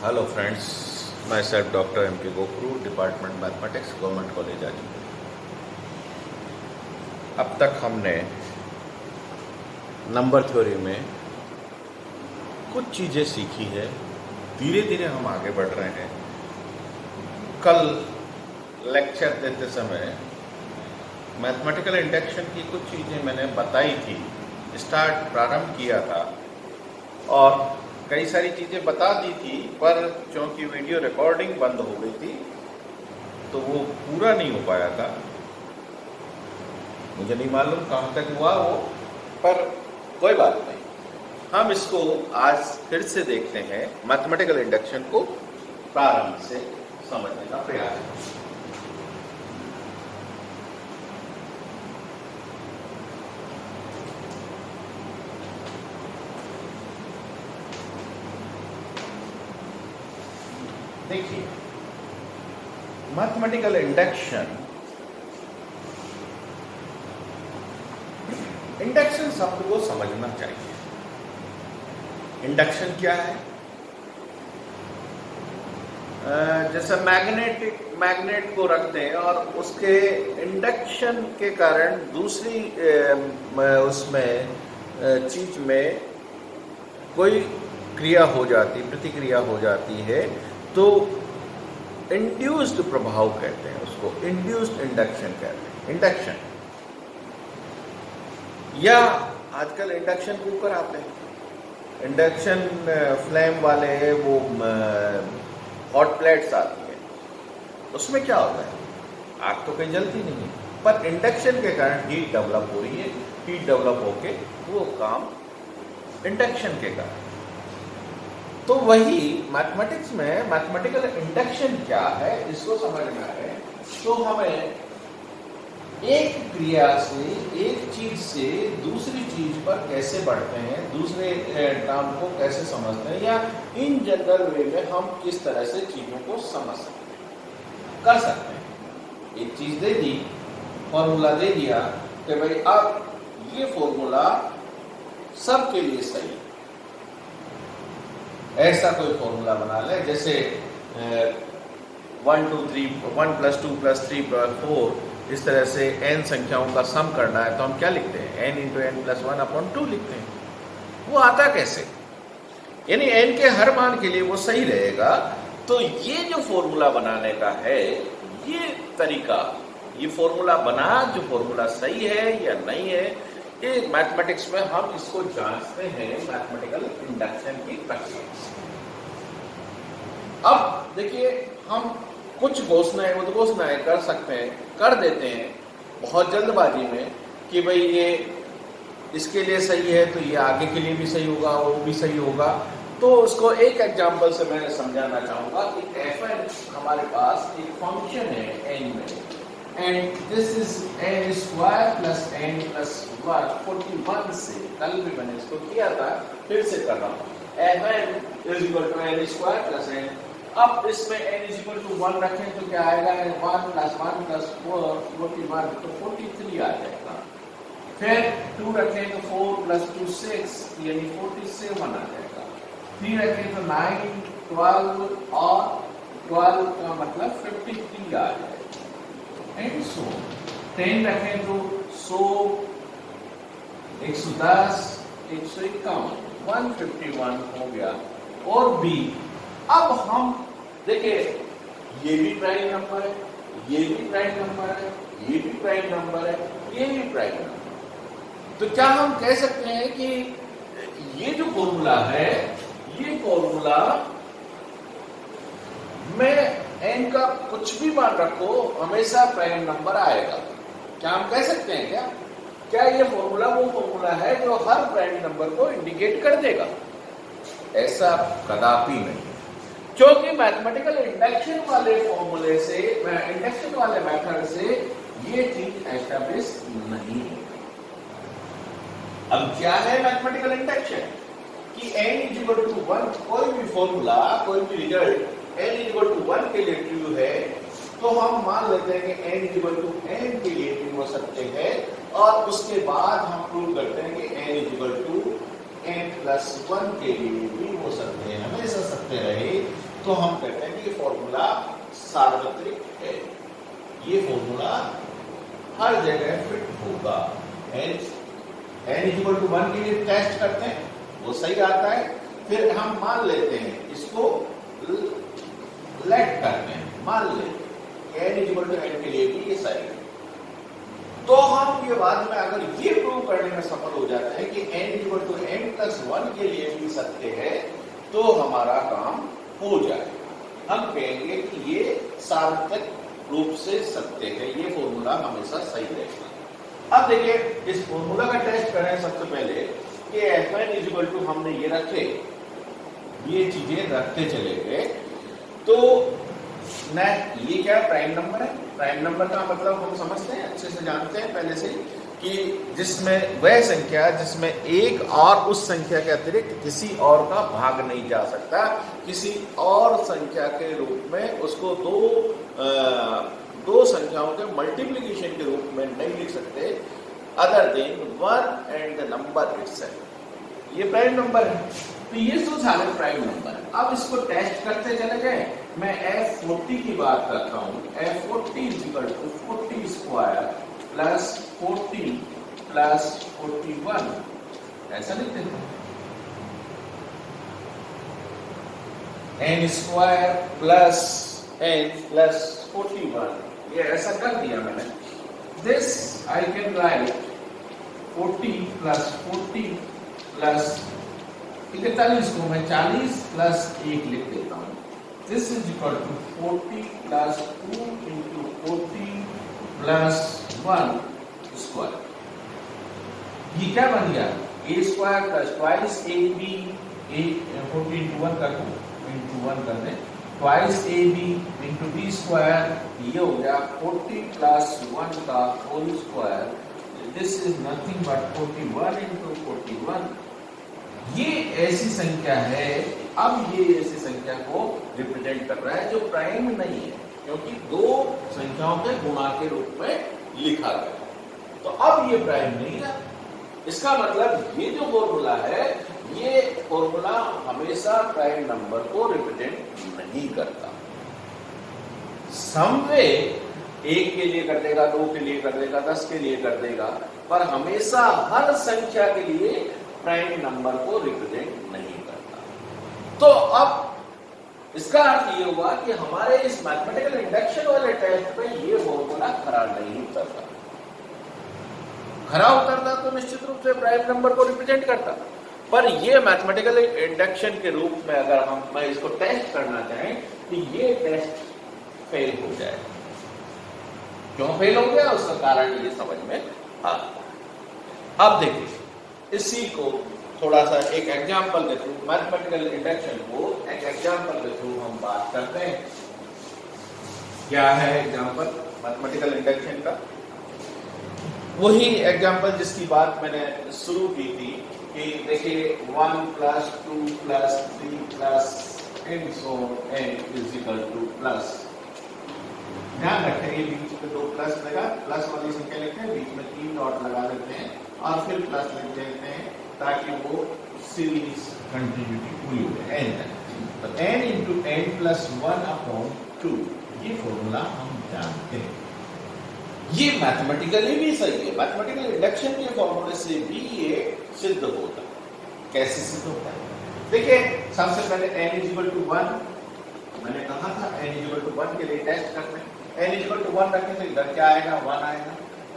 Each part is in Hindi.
Hello friends, myself doctor M K Gokhru, department mathematics, government college आज। अब तक हमने नंबर थ्योरी में कुछ चीज़ें सीखी है। धीरे धीरे हम आगे बढ़ रहे हैं। कल लेक्चर देते समय मैथमेटिकल इंडक्शन की कुछ चीज़ें मैंने बताई थी, प्रारंभ किया था और कई सारी चीज़ें बता दी थी, पर क्योंकि वीडियो रिकॉर्डिंग बंद हो गई थी तो वो पूरा नहीं हो पाया था। मुझे नहीं मालूम कहाँ तक हुआ वो, पर कोई बात नहीं। हम इसको आज फिर से देखते हैं, मैथमेटिकल इंडक्शन को प्रारंभ से समझने का प्रयास करें। देखिए, मैथमेटिकल इंडक्शन शब्द को समझना चाहिए। इंडक्शन क्या है? जैसे मैग्नेट को रखते हैं और उसके इंडक्शन के कारण दूसरी उसमें चीज में कोई क्रिया हो जाती, प्रतिक्रिया हो जाती है, तो इंड्यूस्ड प्रभाव कहते हैं उसको, इंड्यूस्ड इंडक्शन कहते हैं। इंडक्शन या आजकल इंडक्शन कुकर आते हैं, इंडक्शन फ्लेम वाले वो हॉट प्लेट्स आती है, उसमें क्या होता है, आग तो कहीं जलती नहीं है, पर इंडक्शन के कारण हीट डेवलप हो रही है। हीट डेवलप होके वो काम इंडक्शन के कारण। तो वही मैथमेटिक्स में मैथमेटिकल इंडक्शन क्या है, इसको समझना है तो हमें एक क्रिया से, एक चीज से दूसरी चीज पर कैसे बढ़ते हैं, दूसरे टर्म को कैसे समझते हैं, या इन जनरल वे में हम किस तरह से चीजों को समझ सकते हैं, कर सकते हैं। एक चीज दे दी, फॉर्मूला दे दिया कि भाई अब ये फॉर्मूला सबके लिए सही है, ऐसा कोई फॉर्मूला बना ले, जैसे 1 2 3 1 + 2 + 3 + 4, इस तरह से n संख्याओं का सम करना है तो हम क्या लिखते हैं, n × n + 1/2 लिखते हैं। वो आता कैसे, यानी n के हर मान के लिए वो सही रहेगा। तो ये जो फॉर्मूला बनाने का है, ये तरीका, ये फॉर्मूला बना, जो फॉर्मूला सही है या नहीं है, ये मैथमेटिक्स में हम इसको जांचते हैं मैथमेटिकल इंडक्शन की प्रक्रिया से। अब देखिए, हम कुछ घोषणाएं उद्घोषणाएं कर सकते हैं, कर देते हैं बहुत जल्दबाजी में कि भाई ये इसके लिए सही है तो ये आगे के लिए भी सही होगा, वो भी सही होगा। तो उसको एक एग्जांपल से मैं समझाना चाहूंगा कि fn हमारे पास एक फंक्शन है n में, and this is n² + n + 1 41 से, कल भी मैंने इसको किया था, फिर से कर रहा हूँ। fn = n² + n। अब इसमें n = 1 रखें तो क्या आएगा, 1 + 1 + 4 41, तो 43 आ जाएगा। फिर 2 रखें तो 4 + 2 6, यानी 47 आ जाएगा। 3 रखें तो 9 12 और 12 का मतलब 53 आ जाएगा। एंड सो 10 रखें तो 100 110 151 151 हो गया। और भी अब हम देखिए, ये भी प्राइम नंबर है, ये भी प्राइम नंबर है, ये भी प्राइम नंबर है, ये भी प्राइम नंबर है। तो क्या हम कह सकते हैं कि ये जो फॉर्मूला है, ये फॉर्मूला में n का कुछ भी मान रखो हमेशा प्राइम नंबर आएगा? क्या हम कह सकते हैं? क्या ये फॉर्मूला वो फॉर्मूला है जो हर प्राइम नंबर को इंडिकेट कर देगा? ऐसा कदापि नहीं, क्योंकि मैथमेटिकल इंडक्शन वाले फॉर्मूले से, इंडक्शन वाले मेथड से ये चीज एस्टैब्लिश नहीं है। अब क्या है मैथमेटिकल इंडक्शन? कि n = 1, कोई भी फॉर्मूला, कोई भी रिजल्ट n = 1 के लिए ट्रू है, तो हम मान लेते हैं कि n = n के लिए ट्रू हो सकते हैं, और उसके बाद हम प्रूव करते हैं कि n = n+1 के लिए भी हो सकते हैं, हमेशा सत्य रहे तो हम कहते हैं कि ये फॉर्मूला सार्वत्रिक है, ये फॉर्मूला हर जगह फिट होगा। n इक्वल टू 1 के लिए टेस्ट करते हैं, वो सही आता है, फिर हम मान लेते हैं, इसको लेट करते हैं, मान लेते हैं n इक्वल टू n के लिए भी ये सही है। तो हम ये बाद में अगर ये प्रूव करने में सफल हो जाते हैं कि n equal to n plus 1 के लिए भी सत्य है, तो हमारा काम हो जाएगा। हम कहेंगे कि ये सार्थक रूप से सत्य है, ये फॉर्मूला हमेशा सही रहेगा। अब देखिए इस फॉर्मूला का टेस्ट करें सबसे पहले कि fn इक्वल टू हमने ये रखे, ये चीजें रखते चले गए, तो न ये क्या प्राइम नंबर है। प्राइम नंबर का मतलब हम समझते हैं, अच्छे से जानते हैं पहले से कि जिसमें वह संख्या जिसमें एक और उस संख्या के अतिरिक्त किसी और का भाग नहीं जा सकता, किसी और संख्या के रूप में उसको दो संख्याओं के मल्टीप्लिकेशन के रूप में नहीं लिख सकते other than 1 and the number itself. ये प्राइम नंबर है, तो ये तो प्राइम नंबर है। अब इसको टेस्ट करते चले गए। मैं f40 की बात करता हूं, f40 equal to 40 square plus 40 plus 41, ऐसा लिख देते हैं। n square plus n plus 41, ये ऐसा कर दिया मैंने। This I can write 40 plus 40 plus 41 को मैं 40 प्लस 1 लिख देता हूं। This is equal to 40 plus 2 into 40 plus 1 square. ये क्या बन गया? a square plus twice ab, 40 into 1 कर दूं, इंटू 1 कर दें, twice ab into b square, ये हो गया 40 प्लस 1 का whole square. This is nothing but 41 into 41। ये ऐसी संख्या है, अब ये ऐसी संख्या को रिप्रेजेंट कर रहा है जो प्राइम नहीं है, क्योंकि दो संख्याओं के गुणा के रूप में लिखा गया। तो अब ये प्राइम नहीं है। इसका मतलब ये जो फॉर्मूला है, ये फॉर्मूला हमेशा प्राइम नंबर को रिप्रेजेंट नहीं करता। समवे 1 के लिए कर देगा, 2 के लिए कर देगा, 10 के लिए कर देगा, पर हमेशा हर संख्या के लिए प्राइम नंबर को रिप्रेजेंट नहीं करता। तो अब इसका अर्थ ये हुआ कि हमारे इस मैथमेटिकल इंडक्शन वाले टेस्ट में ये फॉर्मूला खरा नहीं उतरता। खरा उतरता तो निश्चित रूप से प्राइम नंबर को रिप्रेजेंट करता, पर ये मैथमेटिकल इंडक्शन के रूप में अगर मैं इसको टेस्ट करना चाहें तो ये टेस्ट फेल हो जाए। क्यों फेल हो गया, उसका कारण ये समझ में आता। अब देखिए इसी को थोड़ा सा एक एग्जांपल के थ्रू, मैथमेटिकल इंडक्शन को एक एग्जांपल के थ्रू हम बात करते हैं। क्या है एग्जांपल मैथमेटिकल इंडक्शन का? वही एग्जांपल जिसकी बात मैंने शुरू की थी कि देखिए 1 plus 2 plus 3 plus and so n is equal two plus. ध्यान रखेंगे बीच में 2 प्लस लगा, प्लस वाली संख्या लिखते हैं, बीच में 3 डॉट लगा देते हैं और फिर प्लस लिख देते हैं ताकि वो सीरीज कंटिन्यूटी पूरी हो जाए n तक। तो n into n plus 1 upon 2, ये फॉर्मूला हम जानते हैं। ये मैथमेटिकली भी सही है, मैथमेटिकल इंडक्शन के फॉर्मूले से भी ये सिद्ध होता है। कैसे सिद्ध होता है? देखिए सबसे पहले n इक्वल टू 1, मैंने कहा था n इक्वल टू 1 के लिए टेस्ट करते हैं। n इक्वल टू 1 रखें तो इधर क्या आएगा? 1 आएगा।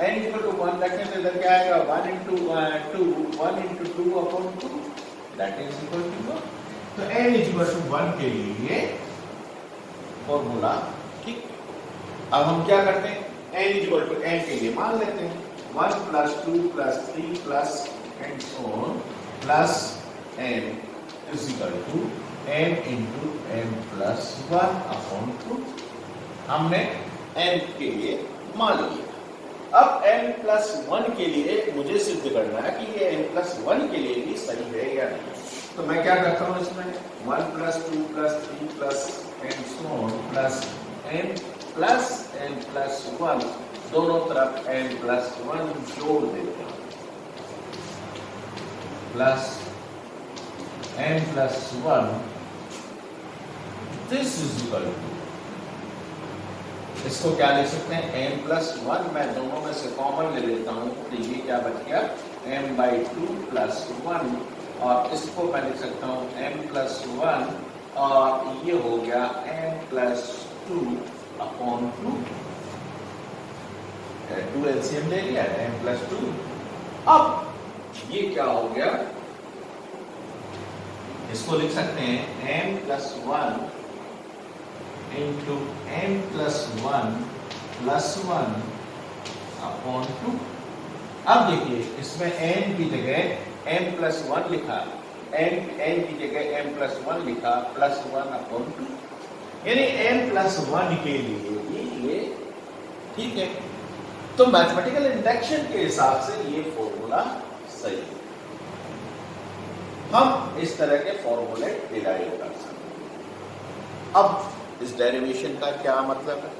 n इक्वल टू 1 रखें तो इधर क्या आएगा? 1 into 2 upon 2, that is equal to 1। तो n इक्वल टू 1 के लिए फॉर्मूला ठीक। अब हम क्या करते हैं? n इक्वल टू n के लिए मान लेते हैं 1 plus 2 plus 3 plus and so on plus n is equal to n into n plus 1 upon 2। हमने n के लिए मान लिया। अब n प्लस 1 के लिए मुझे सिद्ध करना है कि ये n प्लस 1 के लिए भी सही है या नहीं। तो मैं क्या करता हूँ इसमें 1 plus 2 plus 3 plus and so on plus n plus 1, दोनों तरफ n प्लस 1 जोड़ देते हैं, plus n plus 1 this is equal to, इसको क्या लिख सकते हैं, m प्लस 1, मैं दोनों में से कॉमन ले लेता हूँ, तो ये क्या बच गया, m/2 प्लस 1, और इसको मैं लिख सकता हूँ m प्लस 1, और ये हो गया m प्लस 2 अपॉन 2, 2 एलसीएम ले लिया, m प्लस 2। अब ये क्या हो गया, इसको लिख सकते हैं m plus 1 into m plus 1 plus 1 upon 2। अब देखिए इसमें n की जगह m प्लस 1 लिखा, n की जगह m प्लस 1 लिखा, प्लस 1 अपॉन 2, यानी m प्लस 1 के लिए ये ठीक है। तो मैथमेटिकल इंडक्शन के हिसाब से ये फॉर्मूला सही है। हम इस तरह के फॉर्मूले डिराइव कर सकते हैं। अब इस डेरिवेशन का क्या मतलब है,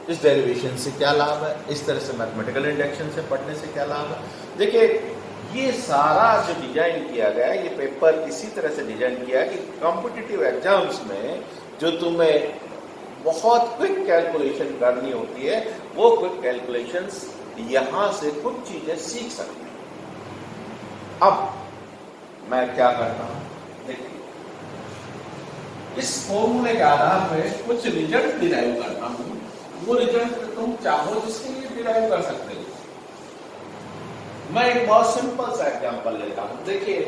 इस डेरिवेशन से क्या लाभ है, इस तरह से मैथमेटिकल इंडक्शन से पढ़ने से क्या लाभ है। देखिए ये सारा जो डिजाइन किया गया है, ये पेपर इसी तरह से डिजाइन किया है कि कॉम्पिटिटिव एग्जाम्स में जो तुम्हें बहुत क्विक कैलकुलेशन करनी होती है, वो क्विक कैलकुलेशंस यहां से कुछ चीजें सीख सकते हैं। अब मैं क्या करता हूं, देखिए इस फॉर्मूले के आधार पर कुछ रिजल्ट डिराइव करता हूं, वो रिजल्ट तुम चाहो जिसके लिए डिराइव कर सकते हो। मैं एक बहुत सिंपल सा एग्जांपल लेता हूं। देखिए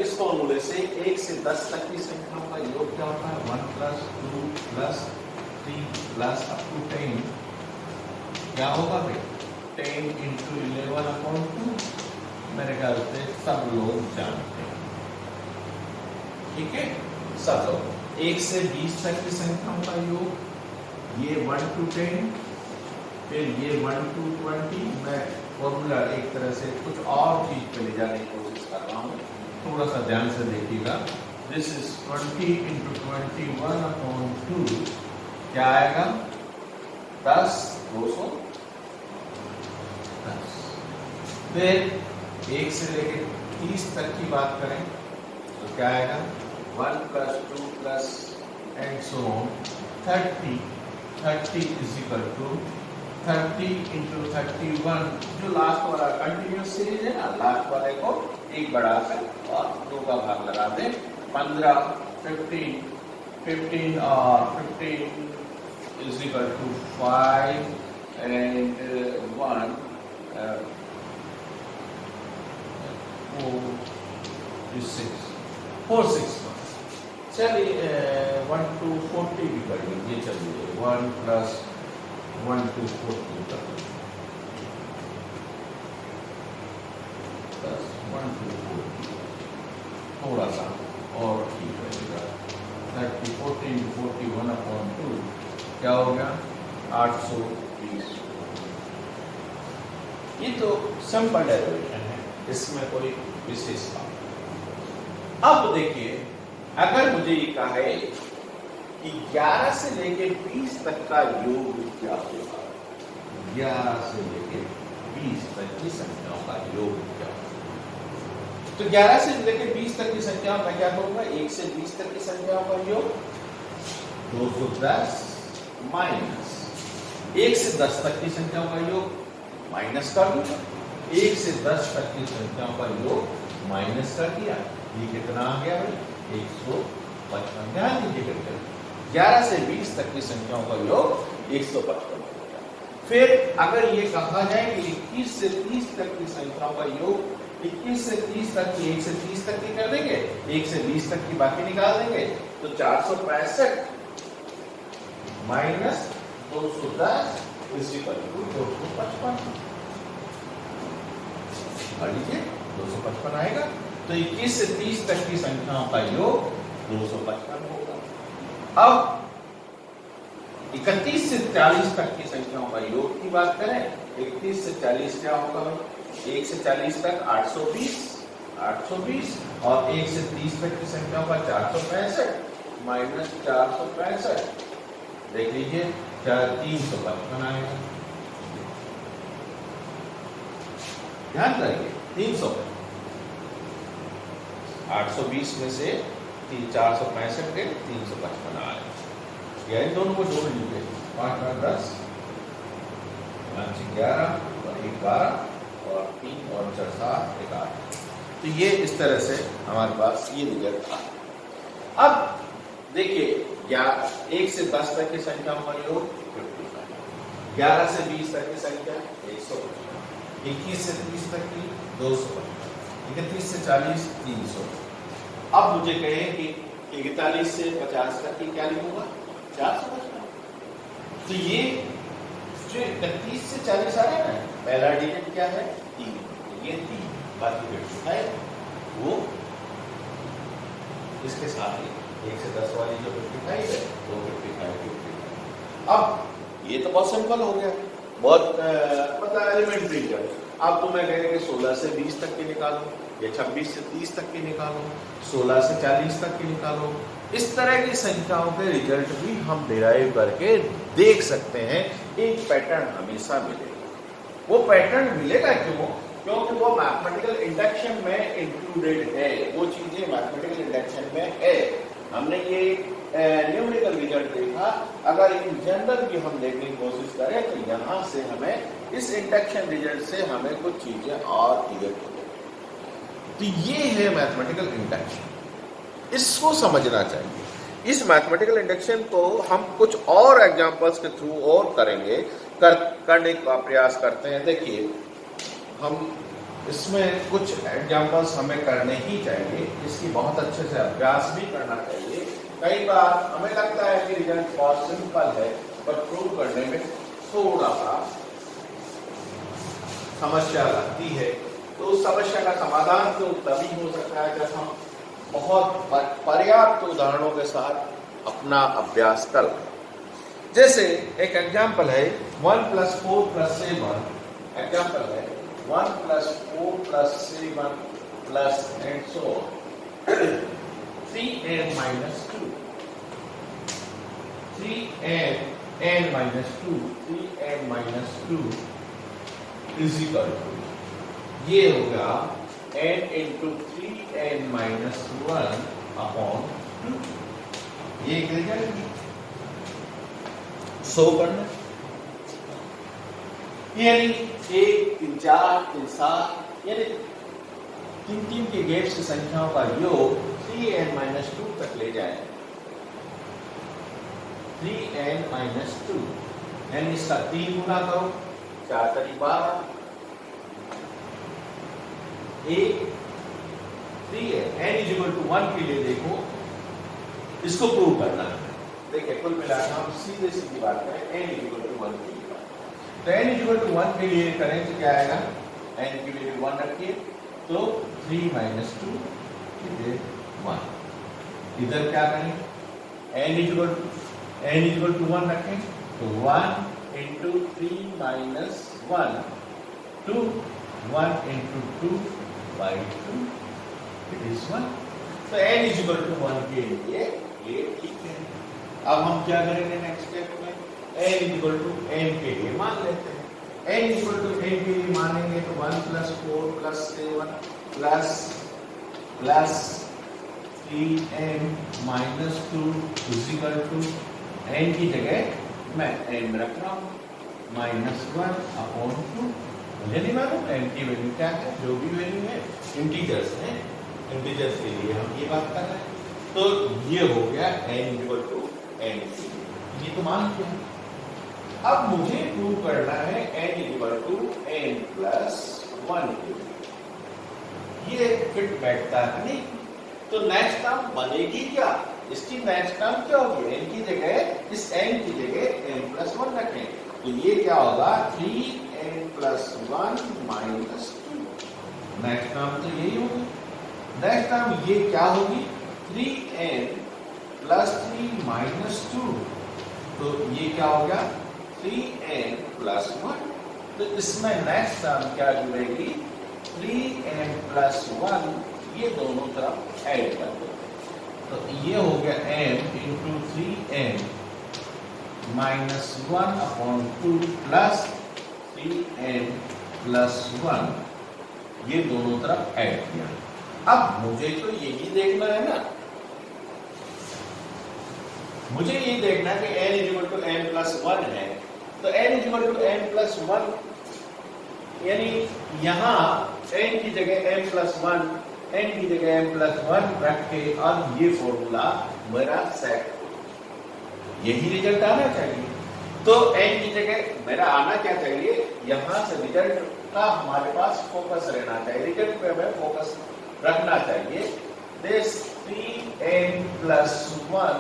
इस फॉर्मूले से 1 से 10 तक की संख्याओं का योग क्या होता है, 1 plus 2 plus 3 plus up to 10, क्या होगा भाई, 10 इंटू 11 अपॉन 2। मेरे ख्याल से सब लोग जानते हैं, ठीक है, सब लोग। 1 से 20 तक की संख्याओं का योग, ये 1 to 10, फिर ये 1 to 20। मैं फॉर्मूला एक तरह से कुछ और चीज पे ले जाने की कोशिश कर रहा हूँ, थोड़ा सा ध्यान से देखिएगा। दिस इज 20 इंटू 21 अपॉन 2, क्या आएगा, 10, 210। फिर 1 से लेकर 30 तक की बात करें तो क्या आएगा, 1 plus 2 plus and so on 30, 30 is equal to 30 into 31, जो लास्ट वाला कंटिन्यूस सीरीज है ना, लास्ट वाले को एक बढ़ाकर और 2 का भाग लगा दें, 15, 15, 15 और 15 इज इक्वल टू 5 एंड 1 4 6 चलिए 1 to 40 भी कर लीजिए, चलिए 1 प्लस 1 to 40 कर लीजिए, प्लस 1 to 40, थोड़ा सा और ठीक रहेगा। 30, 14, 41 अपॉन 2 क्या हो गया, 820। ये तो सिंपल डेरिवेशन है, इसमें कोई विशेष बात। अब देखिए अगर मुझे ये कहा है कि 11 से लेके 20 तक का योग क्या होगा, 11 से लेके 20 तक की संख्याओं का योग क्या होगा, तो 11 से लेके 20 तक की संख्याओं में क्या करूंगा, 1 से 20 तक की संख्याओं का योग 210 माइनस 1 से 10 तक की संख्याओं का योग माइनस कर दूंगा, 1 से 10 तक की संख्याओं का योग माइनस कर दिया, ये कितना आ गया भाई, 155। ध्यान दीजिए, 11 से 20 तक की संख्याओं का योग 155 हो गया। फिर अगर ये कहा जाए कि 21 से 30 तक की संख्याओं का योग, 21 से 30 तक की 1 से 30 तक की कर देंगे, 1 से 20 तक की बाकी निकाल देंगे, तो 465 माइनस 210 इज इक्वल टू 255। लीजिए 255 आएगा, तो 21 से 30 तक की संख्याओं का योग 255 होगा। अब 31 से 40 तक की संख्याओं का योग की बात करें, 31 से 40 क्या होगा, 1 से 40 तक 820 और 1 से 30 तक की संख्याओं का 465 माइनस 465, देख लीजिए 355 आएगा। ध्यान रखिए 300, 820 में से 465 के 355 आए, या इन दोनों को जोड़ लीजिए, 5 और 10, 5 11 और 1 12 और 3 और 4 7 11। तो ये इस तरह से हमारे पास ये रिजल्ट था। अब देखिए 1 से 10 तक की संख्या का योग 55, 11 से 20 तक की संख्या 155, 21 से 30 तक की 255, 31 से 40 300। अब मुझे कहें कि 41 से 50 तक की क्या लिखूंगा, 455। तो ये जो 31 से 40 आ रहा है ना, पहला डिजिट क्या है 3, ये 3, बाकी 55 वो इसके साथ ही 1 से 10 वाली जो 55 है वो 55। अब ये तो बहुत सिंपल हो गया, बहुत मतलब एलिमेंट्री है। अब तो मैं कहेंगे 16 से 20 तक की निकालो, या 26 से 30 तक की निकालो, 16 से 40 तक की निकालो। इस तरह की संख्याओं के रिजल्ट भी हम डिराइव करके देख सकते हैं। एक पैटर्न हमेशा मिलेगा। वो पैटर्न मिलेगा क्यों? क्योंकि वो मैथमेटिकल इंडक्शन में इंक्लूडेड है, वो चीजें मैथमेटिकल इंडक्शन में है। हमने ये न्यूमेरिकल रिजल्ट देखा, अगर इन जनरल भी हम देखने की कोशिश करें तो यहाँ से हमें इस इंडक्शन रिजल्ट से हमें कुछ चीजें और क्लियर हो जाएगी। तो ये है मैथमेटिकल इंडक्शन, इसको समझना चाहिए। इस मैथमेटिकल इंडक्शन को हम कुछ और एग्जांपल्स के थ्रू और करेंगे, करने का प्रयास करते हैं। देखिए हम इसमें कुछ एग्जांपल्स हमें करने ही चाहिए, इसकी बहुत अच्छे से अभ्यास भी करना चाहिए। कई बार हमें लगता है कि रिजल्ट बहुत सिंपल है, पर प्रूव करने में थोड़ा सा समस्या लगती है। तो उस समस्या का समाधान तो तभी हो सकता है जब हम बहुत पर्याप्त उदाहरणों के साथ अपना अभ्यास कर लें। जैसे एक एग्जाम्पल है 1 + 4 + 7, एग्जाम्पल है 1 + 4 + 7 + and so on, 3n - 2, 3n - 2, 3n - 2 is equal to, ये होगा n × 3n - 1/2। ये एक रिजल्ट है, सो करना, यानी 1 3 4 3 7, यानी 3 के गेट्स की संख्याओं का योग 3n - 2 तक ले जाए। 3n - 2 यानी इसका 3 गुना करो, 4 × 12, 1 3n n = 1 के लिए देखो, इसको प्रूव करना है। देखिए कुल मिलाकर हम सीधे सीधी बात करें, n = 1 के लिए, तो n = 1 के लिए करें तो क्या आएगा, n की वैल्यू 1 रखिए, तो 3 - 2 = 1। इधर क्या करें, n = 1 रखें, तो 1 × 3 - 1 2, 1 × 2/2 it is 1। तो n = 1 के लिए ये ठीक है। अब हम क्या करेंगे नेक्स्ट स्टेप में, n = n के लिए मान लेते हैं। n = n के लिए मानेंगे तो 1 + 4 + 7 प्लस 3n - 2 = n की जगह मैं n रख रहा हूँ, -1/2। मुझे नहीं मालूम n की वैल्यू क्या है, जो भी वैल्यू है, इंटीजर्स है, इंटीजर्स के लिए हम ये बात कर रहे हैं। तो ये हो गया n = n, ये तो मान लिया। अब मुझे प्रूव करना है n = n + 1 के लिए, ये फिट बैठता है नहीं, तो नेक्स्ट टर्म बनेगी क्या, इसकी नेक्स्ट टर्म क्या होगी, n की जगह, इस n की जगह n + 1 रखें, तो ये क्या होगा 3n + 1 - 2। नेक्स्ट टर्म तो यही होगी। नेक्स्ट टर्म ये क्या होगी, 3n + 3 - 2, तो ये क्या हो गया 3n + 1। तो इसमें नेक्स्ट टर्म क्या जुड़ेगी, 3n + 1, ये दोनों तरफ ऐड कर दो, तो ये हो गया n × 3n - 1/2 प्लस 3n + 1, ये दोनों तरफ ऐड किया। अब मुझे तो यही देखना है ना, मुझे ये देखना कि n equal to n plus 1 है, तो n equal to n plus 1 यानी यहाँ n की जगह m प्लस 1, n की जगह m प्लस 1 रख के अब ये फॉर्मूला मेरा सेट, यही रिजल्ट आना चाहिए। तो n की जगह मेरा आना क्या चाहिए, यहां से रिजल्ट का हमारे पास फोकस रहना चाहिए, रिजल्ट पे हमें फोकस रखना चाहिए। This 3n plus 1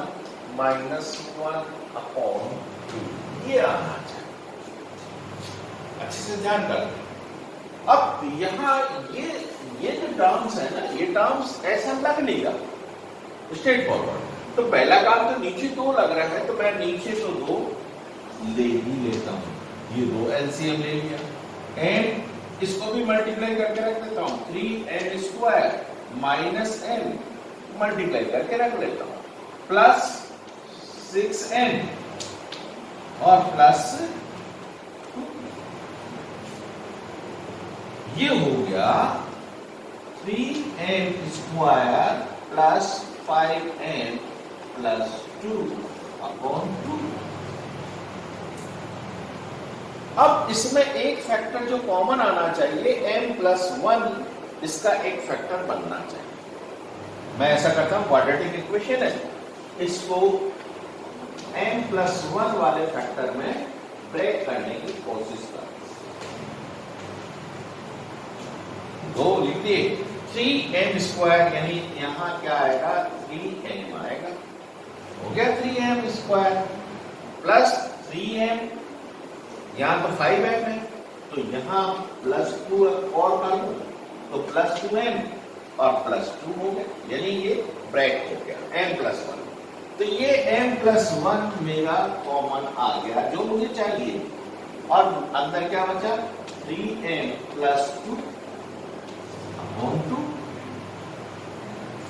minus 1 upon 2 ये आना चाहिए। अच्छे से ध्यान कर। अब यहाँ ये जो टर्म्स है ना, ये टर्म्स ऐसा लग नहीं रहा स्ट्रेट फॉरवर्ड। तो पहला काम तो नीचे 2 लग रहा है, तो मैं नीचे तो 2 ले ही लेता हूं, ये 2 एलसीएम ले लिया, एंड इसको भी मल्टीप्लाई करके रख देता हूं, 3n square minus n multiply करके रख लेता हूं, प्लस 6n और प्लस 2, ये हो गया 3n square plus 5n plus 2 upon 2। अब इसमें एक फैक्टर जो कॉमन आना चाहिए m प्लस 1, इसका एक फैक्टर बनना चाहिए। मैं ऐसा करता हूं, क्वाड्रेटिक इक्वेशन है, इसको m प्लस 1 वाले फैक्टर में ब्रेक करने की कोशिश कर। दो लिख दिए, 3m स्क्वायर यानी यहां क्या आएगा, 3m आएगा, हो गया 3m स्क्वायर प्लस 3m, यहां तो 5m है, तो यहां प्लस 2 और कर लो तो प्लस 2m और प्लस 2 हो गया, यानी ये ब्रेक हो गया m प्लस 1। तो ये m प्लस 1 मेरा कॉमन आ गया जो मुझे चाहिए, और अंदर क्या बचा, 3m प्लस 2 अपॉन 2।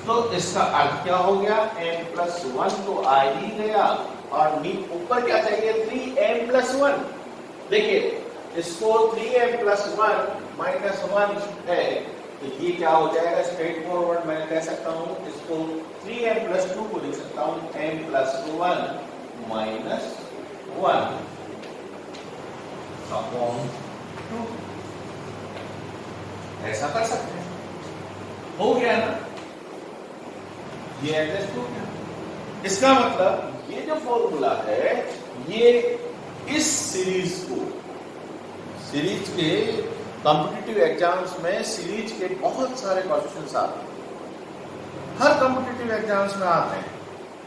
तो इसका अर्थ क्या हो गया, m प्लस 1 तो आ ही गया, और ऊपर क्या चाहिए, 3m प्लस 1। देखिए इसको 3m प्लस 1 माइनस 1 है, तो ये क्या हो जाएगा, स्ट्रेट फॉरवर्ड मैं कह सकता हूं, इसको 3m प्लस 2 को लिख सकता हूं m प्लस 1 माइनस 1 अपॉन 2, ऐसा कर सकते हैं। हो गया ना, ये एडजस्ट हो गया। इसका मतलब ये जो फॉर्मूला है, ये इस सीरीज को, सीरीज के कॉम्पिटिटिव एग्जाम्स में सीरीज के बहुत सारे क्वेश्चंस आते हैं, हर कॉम्पिटिटिव एग्जाम्स में आते हैं।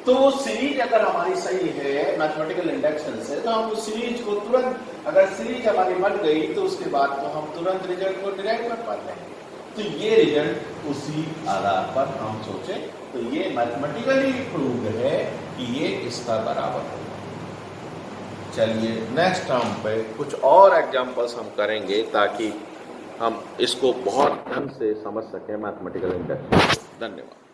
तो वो सीरीज अगर हमारी सही है मैथमेटिकल इंडक्शन से, तो हम उस सीरीज को तुरंत, अगर सीरीज हमारी बन गई तो उसके बाद तो हम तुरंत रिजल्ट को डिराइव कर पाते हैं। तो ये रिजल्ट उसी आधार पर हम सोचे, तो ये मैथमेटिकली प्रूव्ड है कि ये इसका बराबर होगा। चलिए नेक्स्ट टर्म पे कुछ और एग्जांपल्स हम करेंगे ताकि हम इसको बहुत ढंग से समझ सकें मैथमेटिकल इंडक्शन। धन्यवाद।